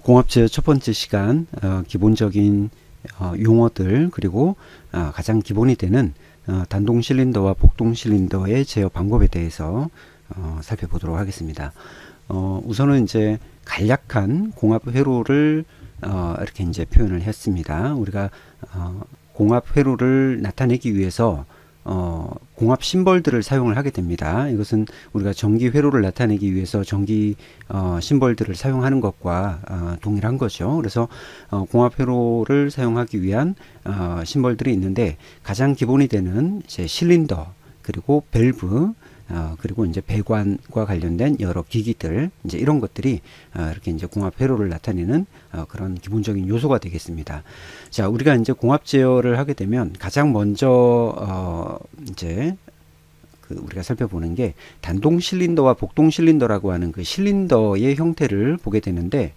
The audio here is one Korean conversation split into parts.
공합 제어 첫 번째 시간 기본적인 용어들 그리고 가장 기본이 되는 단동 실린더와 복동 실린더의 제어 방법에 대해서 살펴보도록 하겠습니다. 우선은 이제 간략한 공합 회로를 이렇게 이제 표현을 했습니다. 우리가 공합 회로를 나타내기 위해서 공합 심벌들을 사용을 하게 됩니다. 이것은 우리가 전기 회로를 나타내기 위해서 전기 심벌들을 사용하는 것과 동일한 거죠. 그래서 공합 회로를 사용하기 위한 심벌들이 있는데 가장 기본이 되는 이제 실린더 그리고 밸브 그리고 이제 배관과 관련된 여러 기기들 이제 이런 것들이 이렇게 이제 공합 회로를 나타내는 그런 기본적인 요소가 되겠습니다. 자, 우리가 이제 공합 제어를 하게 되면 가장 먼저 이제 우리가 살펴보는 게 단동 실린더와 복동 실린더라고 하는 그 실린더의 형태를 보게 되는데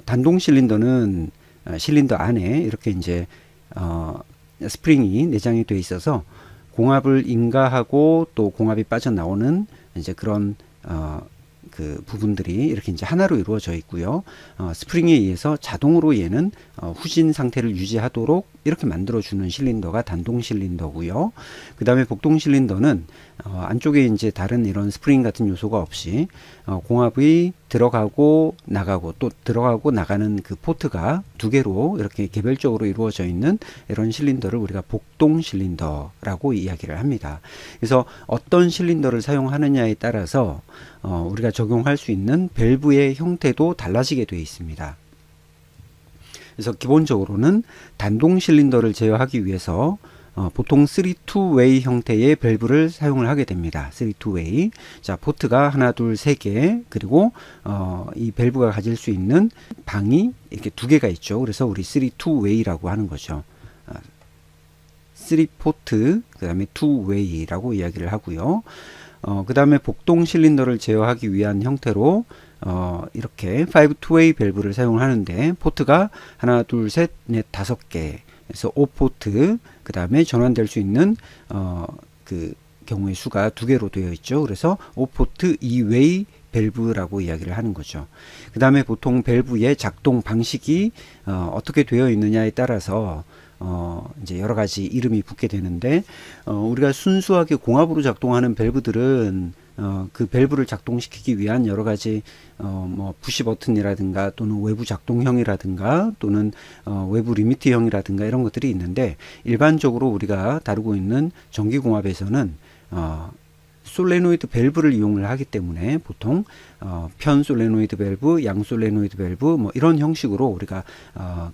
단동 실린더는 실린더 안에 이렇게 이제 스프링이 내장이 되어 있어서 공합을 인가하고 또 공합이 빠져나오는 이제 그런 그 부분들이 이렇게 이제 하나로 이루어져 있고요. 스프링에 의해서 자동으로 얘는 후진 상태를 유지하도록 이렇게 만들어주는 실린더가 단동 실린더고요. 그 다음에 복동 실린더는 안쪽에 이제 다른 이런 스프링 같은 요소가 없이 공합이 들어가고 나가고 또 들어가고 나가는 그 포트가 두 개로 이렇게 개별적으로 이루어져 있는 이런 실린더를 우리가 복동 실린더라고 이야기를 합니다. 그래서 어떤 실린더를 사용하느냐에 따라서 우리가 적용할 수 있는 밸브의 형태도 달라지게 되어 있습니다. 그래서 기본적으로는 단동 실린더를 제어하기 위해서 보통 3-2-way 형태의 밸브를 사용을 하게 됩니다. 3-2-way. 자, 포트가 하나, 둘, 세 개, 그리고 이 밸브가 가질 수 있는 방이 이렇게 두 개가 있죠. 그래서 우리 3-2-way라고 하는 거죠. 3포트, 그 다음에 2way라고 이야기를 하고요. 그 다음에 복동 실린더를 제어하기 위한 형태로 이렇게 5-2way 밸브를 사용하는데 포트가 하나, 둘, 셋, 넷, 다섯 개. 그래서 5포트, 그 다음에 전환될 수 있는 그 경우의 수가 두 개로 되어 있죠. 그래서 5포트 2웨이 밸브라고 이야기를 하는 거죠. 그 다음에 보통 밸브의 작동 방식이 어떻게 되어 있느냐에 따라서 이제 여러 가지 이름이 붙게 되는데 우리가 순수하게 공합으로 작동하는 밸브들은 그 밸브를 작동시키기 위한 여러 가지 뭐 푸시 버튼이라든가 또는 외부 작동형이라든가 또는 외부 리미트형이라든가 이런 것들이 있는데 일반적으로 우리가 다루고 있는 전기공합에서는 솔레노이드 밸브를 이용을 하기 때문에 보통 편 솔레노이드 밸브, 양 솔레노이드 밸브 뭐 이런 형식으로 우리가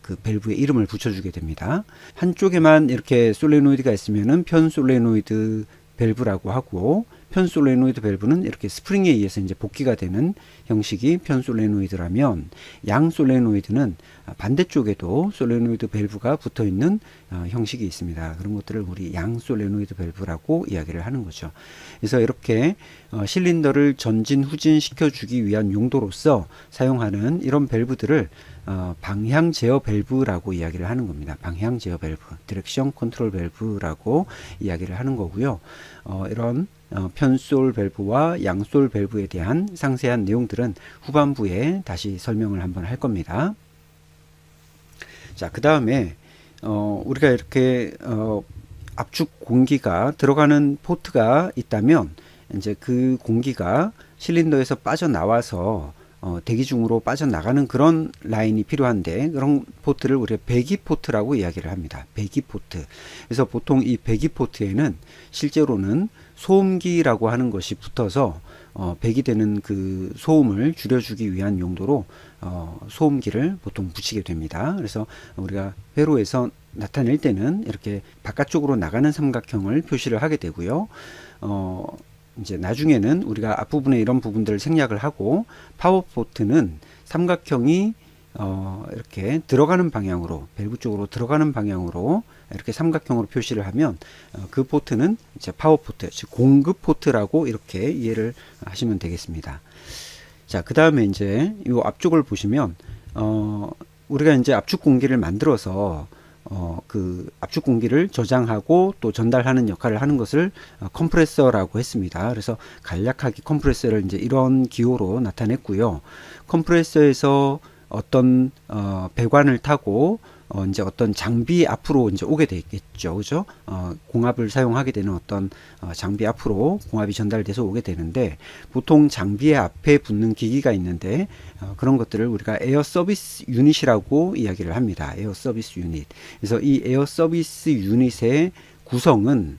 그 밸브의 이름을 붙여주게 됩니다. 한쪽에만 이렇게 솔레노이드가 있으면은 편 솔레노이드 밸브라고 하고 편 솔레노이드 밸브는 이렇게 스프링에 의해서 이제 복귀가 되는 형식이 편 솔레노이드라면 양 솔레노이드는 반대쪽에도 솔레노이드 밸브가 붙어 있는 형식이 있습니다. 그런 것들을 우리 양 솔레노이드 밸브라고 이야기를 하는 거죠. 그래서 이렇게 실린더를 전진 후진 시켜주기 위한 용도로서 사용하는 이런 밸브들을 방향 제어 밸브라고 이야기를 하는 겁니다. 방향 제어 밸브, 디렉션 컨트롤 밸브라고 이야기를 하는 거고요. 이런 편솔 밸브와 양솔 밸브에 대한 상세한 내용들은 후반부에 다시 설명을 한번 할 겁니다. 자, 그 다음에 우리가 이렇게 압축 공기가 들어가는 포트가 있다면 이제 그 공기가 실린더에서 빠져나와서 대기 중으로 빠져나가는 그런 라인이 필요한데 그런 포트를 우리가 배기 포트라고 이야기를 합니다. 배기 포트. 그래서 보통 이 배기 포트에는 실제로는 소음기라고 하는 것이 붙어서 배기되는 그 소음을 줄여주기 위한 용도로 소음기를 보통 붙이게 됩니다. 그래서 우리가 회로에서 나타낼 때는 이렇게 바깥쪽으로 나가는 삼각형을 표시를 하게 되고요. 이제 나중에는 우리가 앞부분에 이런 부분들을 생략을 하고 파워포트는 삼각형이 이렇게 들어가는 방향으로 밸브 쪽으로 들어가는 방향으로 이렇게 삼각형으로 표시를 하면 그 포트는 이제 파워포트, 즉 공급 포트라고 이렇게 이해를 하시면 되겠습니다. 자, 그 다음에 이제 이 앞쪽을 보시면 우리가 이제 압축 공기를 만들어서 그 압축 공기를 저장하고 또 전달하는 역할을 하는 것을 컴프레서라고 했습니다. 그래서 간략하게 컴프레서를 이제 이런 기호로 나타냈고요. 컴프레서에서 어떤 배관을 타고 이제 어떤 장비 앞으로 이제 오게 되겠죠, 그죠? 공압을 사용하게 되는 어떤 장비 앞으로 공압이 전달돼서 오게 되는데, 보통 장비의 앞에 붙는 기기가 있는데 그런 것들을 우리가 에어 서비스 유닛이라고 이야기를 합니다. 에어 서비스 유닛. 그래서 이 에어 서비스 유닛의 구성은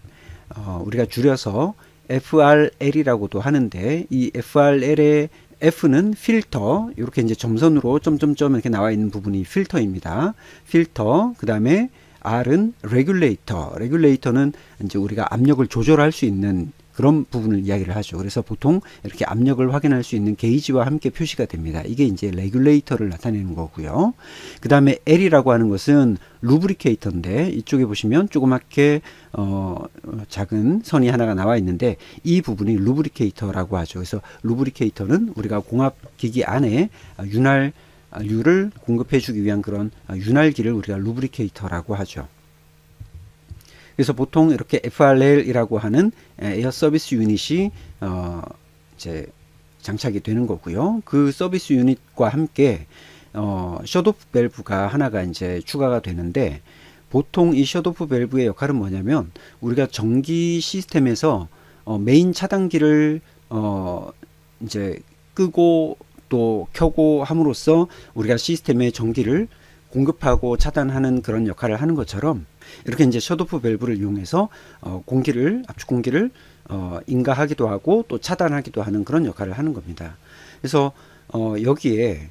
우리가 줄여서 FRL이라고도 하는데, 이 FRL의 F는 필터, 이렇게 이제 점선으로 점점점 이렇게 나와 있는 부분이 필터입니다. 필터, 그 다음에 R은 레귤레이터. 레귤레이터는 이제 우리가 압력을 조절할 수 있는 그런 부분을 이야기를 하죠. 그래서 보통 이렇게 압력을 확인할 수 있는 게이지와 함께 표시가 됩니다. 이게 이제 레귤레이터를 나타내는 거고요. 그 다음에 L이라고 하는 것은 루브리케이터인데, 이쪽에 보시면 조그맣게 작은 선이 하나가 나와 있는데, 이 부분이 루브리케이터라고 하죠. 그래서 루브리케이터는 우리가 공합기기 안에 윤활유를 공급해 주기 위한 그런 윤활기를 우리가 루브리케이터라고 하죠. 그래서 보통 이렇게 FRL이라고 하는 에어 서비스 유닛이 이제 장착이 되는 거고요. 그 서비스 유닛과 함께 셧오프 밸브가 하나가 이제 추가가 되는데, 보통 이 셧오프 밸브의 역할은 뭐냐면, 우리가 전기 시스템에서 메인 차단기를 이제 끄고 또 켜고 함으로써 우리가 시스템에 전기를 공급하고 차단하는 그런 역할을 하는 것처럼, 이렇게 이제 셧오프 밸브를 이용해서 압축 공기를 인가하기도 하고 또 차단하기도 하는 그런 역할을 하는 겁니다. 그래서 여기에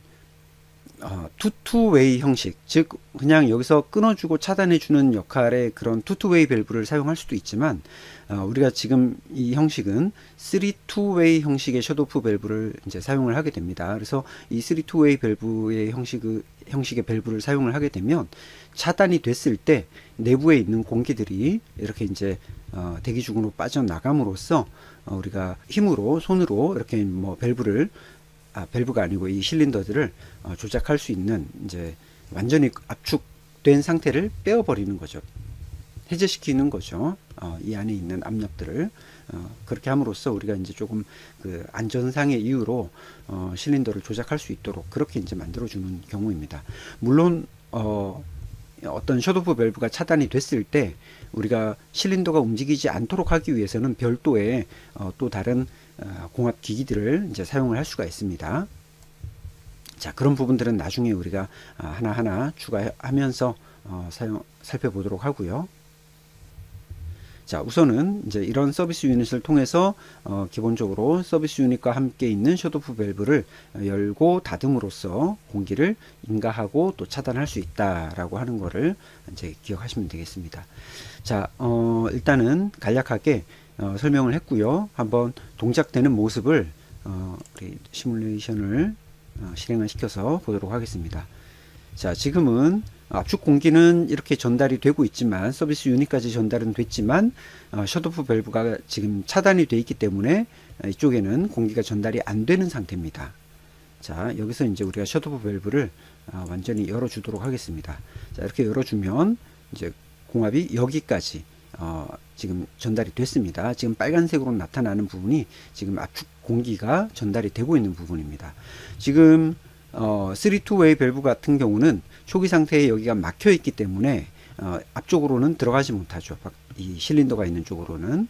투투웨이 형식, 즉 그냥 여기서 끊어주고 차단해주는 역할의 그런 투투웨이 밸브를 사용할 수도 있지만, 우리가 지금 이 형식은 3-2웨이 형식의 셧오프 밸브를 이제 사용을 하게 됩니다. 그래서 이 3-2웨이 밸브의 형식의 밸브를 사용을 하게 되면, 차단이 됐을 때 내부에 있는 공기들이 이렇게 이제 대기 중으로 빠져나감으로써 우리가 힘으로, 손으로 이렇게 뭐 밸브가 아니고 이 실린더들을 조작할 수 있는, 이제 완전히 압축된 상태를 빼어버리는 거죠. 해제시키는 거죠. 이 안에 있는 압력들을 그렇게 함으로써 우리가 이제 조금 그 안전상의 이유로 실린더를 조작할 수 있도록 그렇게 이제 만들어주는 경우입니다. 물론 어떤 셧오프 밸브가 차단이 됐을 때 우리가 실린더가 움직이지 않도록 하기 위해서는 별도의 또 다른 공합 기기들을 이제 사용을 할 수가 있습니다. 자, 그런 부분들은 나중에 우리가 하나하나 추가하면서 살펴보도록 하고요. 자, 우선은 이제 이런 서비스 유닛을 통해서 기본적으로 서비스 유닛과 함께 있는 셧오프 밸브를 열고 닫음으로써 공기를 인가하고 또 차단할 수 있다라고 하는 거를 이제 기억하시면 되겠습니다. 자, 일단은 간략하게 설명을 했고요. 한번 동작되는 모습을 우리 시뮬레이션을 실행을 시켜서 보도록 하겠습니다. 자, 지금은 압축 공기는 이렇게 전달이 되고 있지만, 서비스 유닛까지 전달은 됐지만 셧오프 밸브가 지금 차단이 되어 있기 때문에 이쪽에는 공기가 전달이 안 되는 상태입니다. 자, 여기서 이제 우리가 셧오프 밸브를 완전히 열어주도록 하겠습니다. 자, 이렇게 열어주면 이제 공압이 여기까지 지금 전달이 됐습니다. 지금 빨간색으로 나타나는 부분이 지금 압축 공기가 전달이 되고 있는 부분입니다. 지금 3-2웨이 밸브 같은 경우는 초기 상태에 여기가 막혀 있기 때문에 앞쪽으로는 들어가지 못하죠. 이 실린더가 있는 쪽으로는.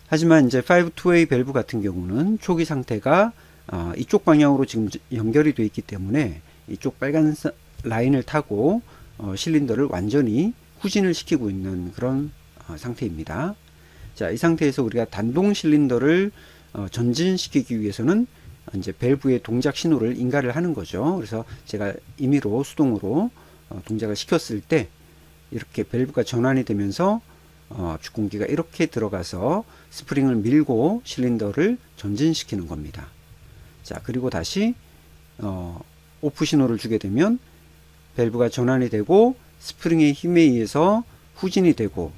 하지만 이제 5-2웨이 밸브 같은 경우는 초기 상태가 이쪽 방향으로 지금 연결이 되어 있기 때문에 이쪽 빨간 라인을 타고 실린더를 완전히 후진을 시키고 있는 그런 상태입니다. 자, 이 상태에서 우리가 단동 실린더를 전진시키기 위해서는 이제 밸브의 동작 신호를 인가를 하는 거죠. 그래서 제가 임의로 수동으로 동작을 시켰을 때 이렇게 밸브가 전환이 되면서 압축 공기가 이렇게 들어가서 스프링을 밀고 실린더를 전진시키는 겁니다. 자, 그리고 다시 오프 신호를 주게 되면 밸브가 전환이 되고 스프링의 힘에 의해서 후진이 되고,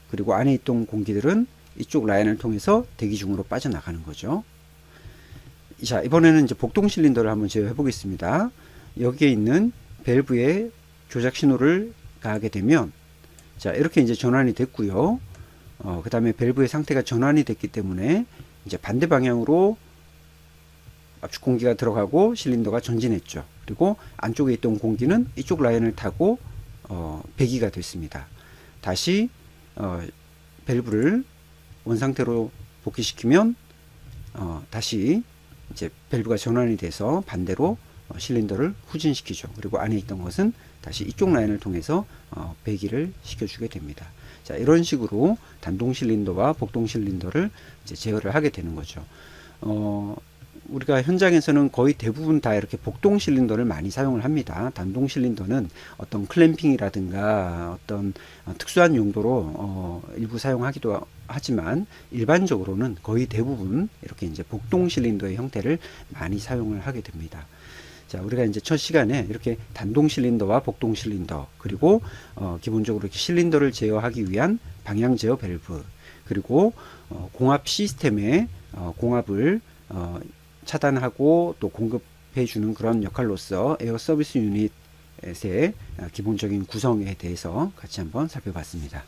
그리고 안에 있던 공기들은 이쪽 라인을 통해서 대기 중으로 빠져나가는 거죠. 자, 이번에는 이제 복동 실린더를 한번 제어해 보겠습니다. 여기에 있는 밸브의 조작 신호를 가하게 되면, 자, 이렇게 이제 전환이 됐고요. 그 다음에 밸브의 상태가 전환이 됐기 때문에 이제 반대 방향으로 압축 공기가 들어가고 실린더가 전진했죠. 그리고 안쪽에 있던 공기는 이쪽 라인을 타고 배기가 됐습니다. 다시 밸브를 원상태로 복귀시키면 다시 이제 밸브가 전환이 돼서 반대로 실린더를 후진시키죠. 그리고 안에 있던 것은 다시 이쪽 라인을 통해서 배기를 시켜주게 됩니다. 자, 이런 식으로 단동 실린더와 복동 실린더를 이제 제어를 하게 되는 거죠. 우리가 현장에서는 거의 대부분 다 이렇게 복동 실린더를 많이 사용을 합니다. 단동 실린더는 어떤 클램핑이라든가 어떤 특수한 용도로 일부 사용하기도 하지만 일반적으로는 거의 대부분 이렇게 이제 복동 실린더의 형태를 많이 사용을 하게 됩니다. 자, 우리가 이제 첫 시간에 이렇게 단동 실린더와 복동 실린더, 그리고 기본적으로 이렇게 실린더를 제어하기 위한 방향 제어 밸브, 그리고 공합 시스템의 공합을 차단하고 또 공급해 주는 그런 역할로서 에어 서비스 유닛의 기본적인 구성에 대해서 같이 한번 살펴봤습니다.